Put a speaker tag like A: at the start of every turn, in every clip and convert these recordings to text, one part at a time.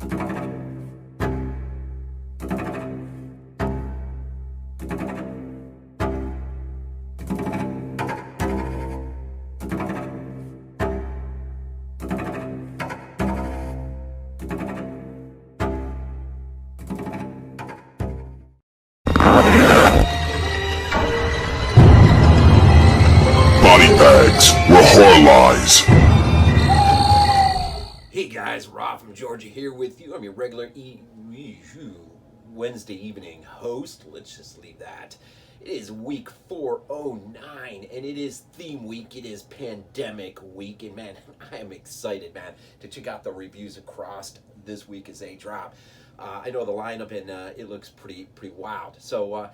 A: BodyBags, where horror lies.
B: Hey guys, Rob from Georgia here with you. I'm your regular Wednesday evening host. Let's just leave that. It is week 409 and it is theme week. It is pandemic week, and man, I am excited, man, to check out the reviews across this week as they drop. I know the lineup and it looks pretty wild. So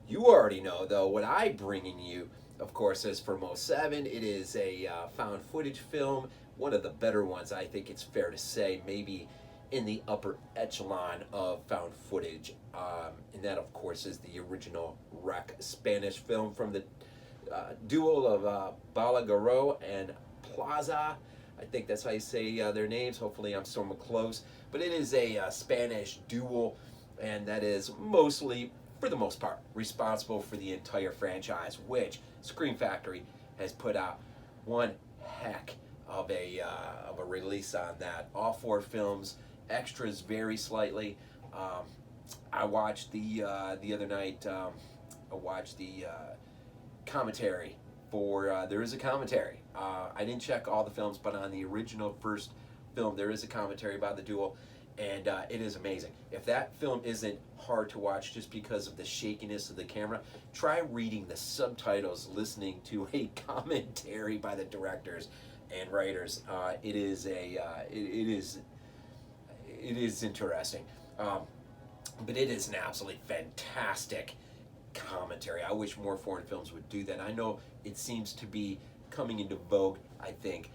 B: you already know though what I'm bringing you. Of course, as for Mo 7, it is a found footage film, one of the better ones, I think it's fair to say, maybe in the upper echelon of found footage. And that, of course, is the original Rec Spanish film from the duo of Balaguero and Plaza. I think that's how you say their names. Hopefully I'm somewhat close. But it is a Spanish duo, and that is mostly, for the most part, responsible for the entire franchise, which Scream Factory has put out one heck of a release on that. All 4 films, extras vary slightly. I watched the other night. I watched the commentary for. There is a commentary. I didn't check all the films, but on the original first film, there is a commentary about the duel. And it is amazing. If that film isn't hard to watch just because of the shakiness of the camera, try reading the subtitles, listening to a commentary by the directors and writers. It is interesting, but it is an absolutely fantastic commentary. I wish more foreign films would do that. I know it seems to be coming into vogue, I think.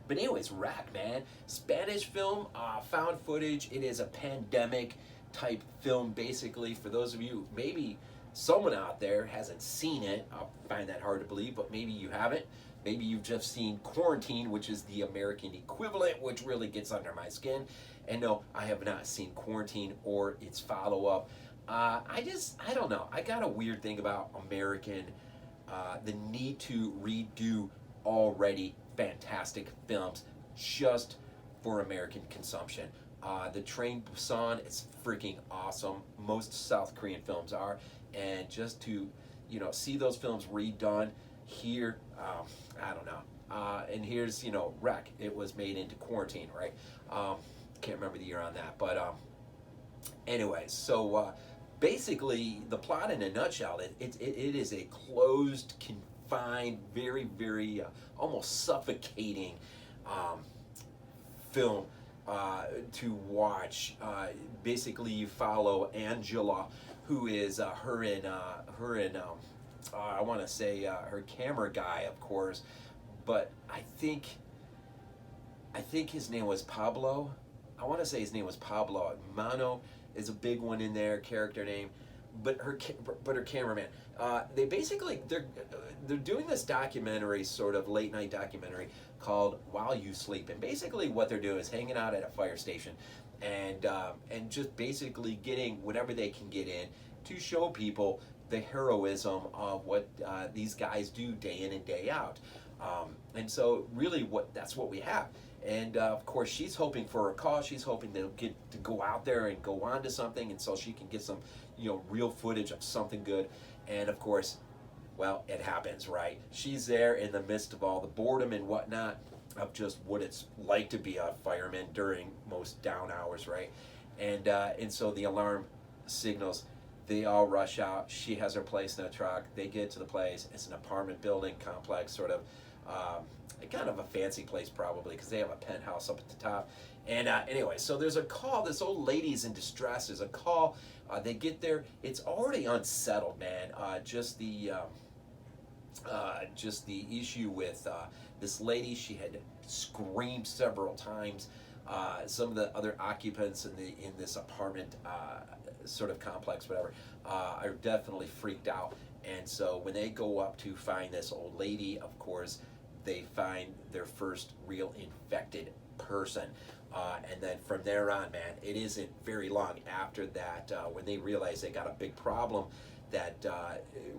B: But anyways, Rec, man. Spanish film, found footage. It is a pandemic type film, basically. For those of you, maybe someone out there hasn't seen it. I find that hard to believe, but maybe you haven't. Maybe you've just seen Quarantine, which is the American equivalent, which really gets under my skin. And no, I have not seen Quarantine or its follow-up. I don't know. I got a weird thing about American, the need to redo already fantastic films just for American consumption. The Train to Busan is freaking awesome. Most South Korean films are, and just to see those films redone here, I don't know. And here's Rec. It was made into Quarantine, right? Can't remember the year on that, but anyway. So basically, the plot in a nutshell, it is a closed, confined, very almost suffocating film to watch. Basically, you follow Angela, who is her and I want to say her camera guy, of course, but I think his name was Pablo. I want to say his name was Pablo. Mano is a big one in there, character name, but her cameraman. They're doing this documentary, sort of late night documentary called While You Sleep, and basically what they're doing is hanging out at a fire station, and just basically getting whatever they can get in to show people the heroism of what these guys do day in and day out. And so really that's what we have. And of course, she's hoping for a call. She's hoping they'll get to go out there and go on to something, and so she can get some, real footage of something good. And of course, well, it happens, right? She's there in the midst of all the boredom and whatnot of just what it's like to be a fireman during most down hours, right? And so the alarm signals. They all rush out. She has her place in a truck. They get to the place. It's an apartment building complex, sort of kind of a fancy place probably, because they have a penthouse up at the top. And anyway, so there's a call. This old lady's in distress. There's a call. They get there. It's already unsettled, man. Just the issue with this lady. She had screamed several times. Some of the other occupants in this apartment sort of complex, whatever, are definitely freaked out. And so when they go up to find this old lady, of course, they find their first real infected person. And then from there on, man, it isn't very long after that when they realize they got a big problem, that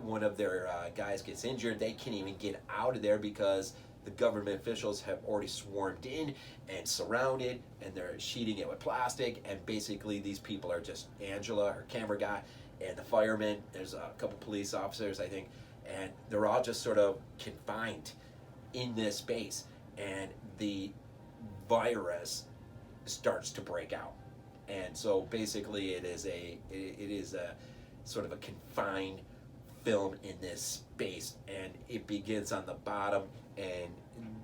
B: one of their guys gets injured. They can't even get out of there because the government officials have already swarmed in and surrounded, and they're sheeting it with plastic. And basically, these people are just Angela, her camera guy, and the firemen. There's a couple police officers, I think, and they're all just sort of confined in this space. And the virus starts to break out, and so basically, it is a sort of a confined film in this space, and it begins on the bottom, and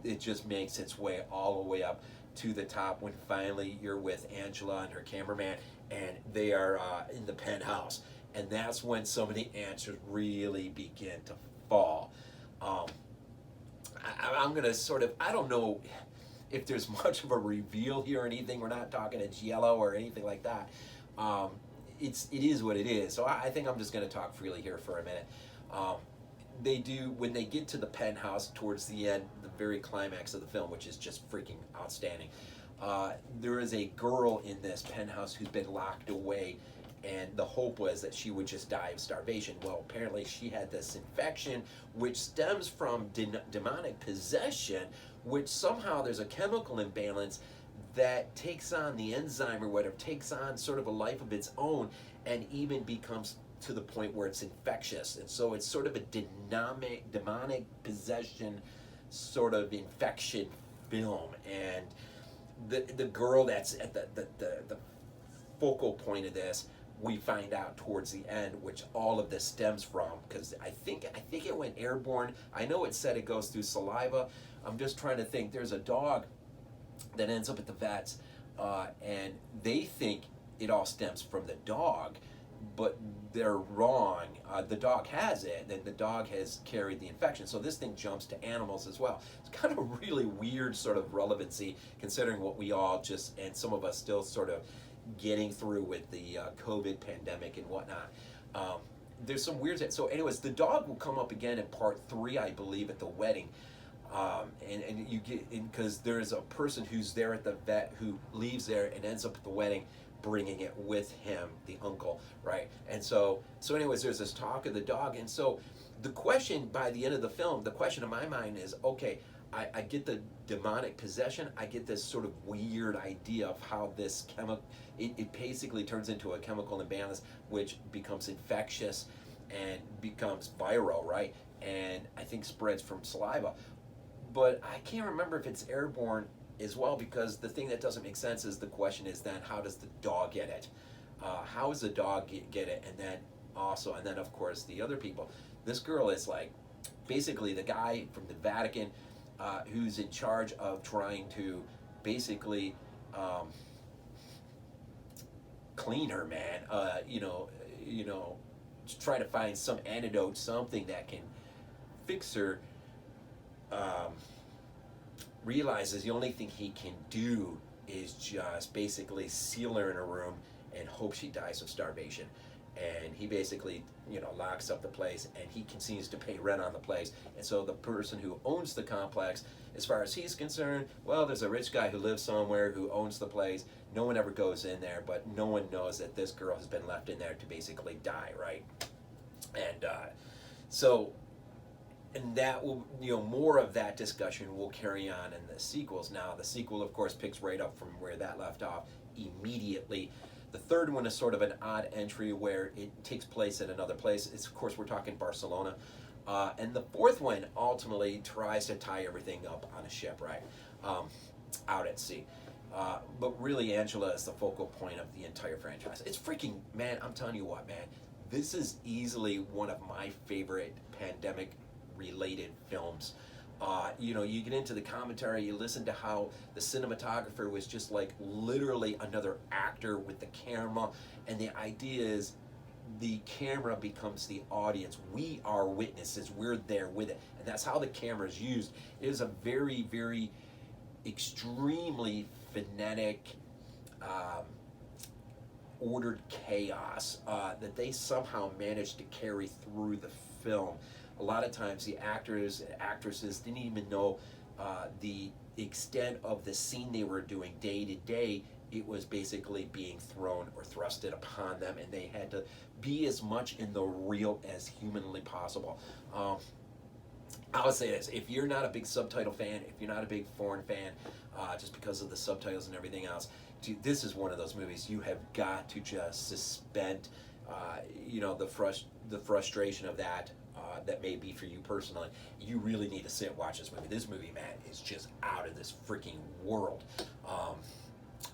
B: it just makes its way all the way up to the top when finally you're with Angela and her cameraman, and they are in the penthouse, and that's when some of the answers really begin to fall. I'm gonna sort of, I don't know if there's much of a reveal here or anything. We're not talking it's yellow or anything like that. It is what it is. So I think I'm just going to talk freely here for a minute. They do, when they get to the penthouse towards the end, the very climax of the film, which is just freaking outstanding. There is a girl in this penthouse who's been locked away, and the hope was that she would just die of starvation. Well, apparently she had this infection, which stems from demonic possession, which somehow there's a chemical imbalance that takes on the enzyme or whatever, takes on sort of a life of its own, and even becomes to the point where it's infectious. And so it's sort of a demonic possession sort of infection film. And the girl that's at the focal point of this, we find out towards the end, which all of this stems from, because I think it went airborne. I know it said it goes through saliva. I'm just trying to think. There's a dog that ends up at the vets, and they think it all stems from the dog, but they're wrong. The dog has it, and the dog has carried the infection. So this thing jumps to animals as well. It's kind of a really weird sort of relevancy, considering what we all just, and some of us still sort of getting through with the COVID pandemic and whatnot. There's some weird, so anyways, the dog will come up again in part 3, I believe, at the wedding. And you get, because there's a person who's there at the vet who leaves there and ends up at the wedding, bringing it with him, the uncle, right? And so anyways, there's this talk of the dog. And so the question by the end of the film, the question in my mind is, okay, I get the demonic possession. I get this sort of weird idea of how this it basically turns into a chemical imbalance, which becomes infectious and becomes viral, right? And I think spreads from saliva. But I can't remember if it's airborne as well, because the thing that doesn't make sense is the question is then, how does the dog get it? How does the dog get it? And then of course the other people. This girl is like basically the guy from the Vatican who's in charge of trying to basically clean her, man. To try to find some antidote, something that can fix her. Realizes the only thing he can do is just basically seal her in a room and hope she dies of starvation. And he basically, locks up the place, and he continues to pay rent on the place. And so the person who owns the complex, as far as he's concerned, well, there's a rich guy who lives somewhere who owns the place. No one ever goes in there, but no one knows that this girl has been left in there to basically die, right? And and that will, more of that discussion will carry on in the sequels. Now, the sequel, of course, picks right up from where that left off immediately. The third one is sort of an odd entry where it takes place at another place. It's, of course, we're talking Barcelona. And the fourth one ultimately tries to tie everything up on a ship, right? Out at sea. But really, Angela is the focal point of the entire franchise. It's freaking, man, I'm telling you what, man. This is easily one of my favorite pandemic-related films. You get into the commentary, you listen to how the cinematographer was just like literally another actor with the camera, and the idea is the camera becomes the audience. We are witnesses, we're there with it, and that's how the camera is used. It is a very, very extremely phonetic, ordered chaos that they somehow managed to carry through the film. A lot of times the actors and actresses didn't even know the extent of the scene they were doing day to day, it was basically being thrown or thrusted upon them, and they had to be as much in the real as humanly possible. I would say this: if you're not a big subtitle fan, if you're not a big foreign fan, just because of the subtitles and everything else, dude, this is one of those movies you have got to just suspend, the frustration of that. That may be for you personally. You really need to sit and watch this movie. This movie, man, is just out of this freaking world.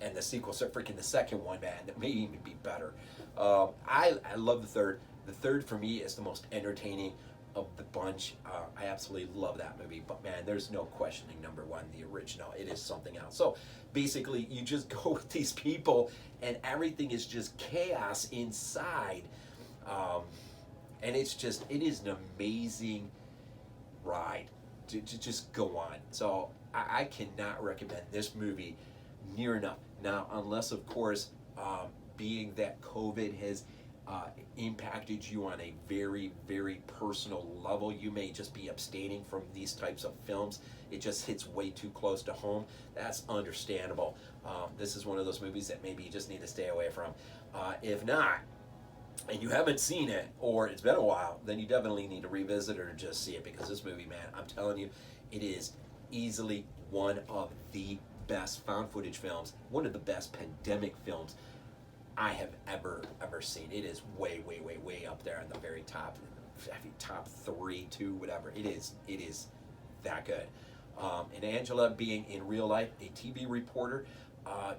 B: And the sequel, so freaking the second one, man, that may even be better. I love the third. The third, for me, is the most entertaining of the bunch. I absolutely love that movie. But, man, there's no questioning number one, the original. It is something else. So, basically, you just go with these people, and everything is just chaos inside. And it is an amazing ride to just go on. So I cannot recommend this movie near enough. Now, unless, of course, being that COVID has impacted you on a very, very personal level, you may just be abstaining from these types of films. It just hits way too close to home. That's understandable. This is one of those movies that maybe you just need to stay away from. If not, and you haven't seen it, or it's been a while, then you definitely need to revisit it or just see it, because this movie, man, I'm telling you, it is easily one of the best found footage films, one of the best pandemic films I have ever seen. It is way, way, way, way up there in the very top, top 3, 2, whatever. It is that good. And Angela being in real life a TV reporter,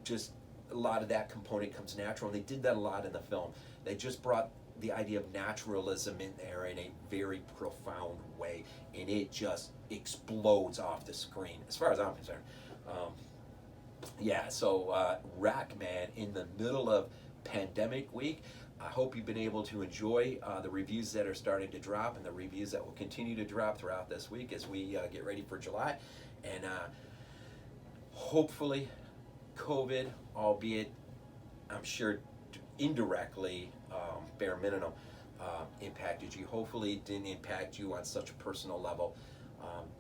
B: just a lot of that component comes natural, and they did that a lot in the film. They just brought the idea of naturalism in there in a very profound way, and it just explodes off the screen, as far as I'm concerned. Rack, man, in the middle of pandemic week, I hope you've been able to enjoy the reviews that are starting to drop, and the reviews that will continue to drop throughout this week as we get ready for July. And hopefully COVID, albeit I'm sure indirectly, bare minimum, impacted you. Hopefully it didn't impact you on such a personal level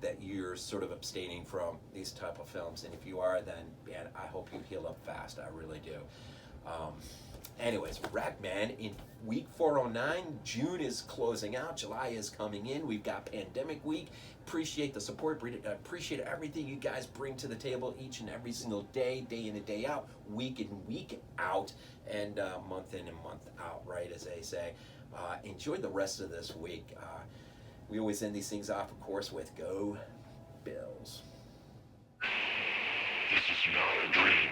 B: that you're sort of abstaining from these type of films. And if you are, then, man, I hope you heal up fast. I really do. Anyways, Rackman, in week 409, June is closing out, July is coming in, we've got pandemic week. Appreciate the support, appreciate everything you guys bring to the table each and every single day, day in and day out, week in, week out, and month in and month out, right, as they say. Enjoy the rest of this week. We always end these things off, of course, with Go Bills.
A: This is not a dream.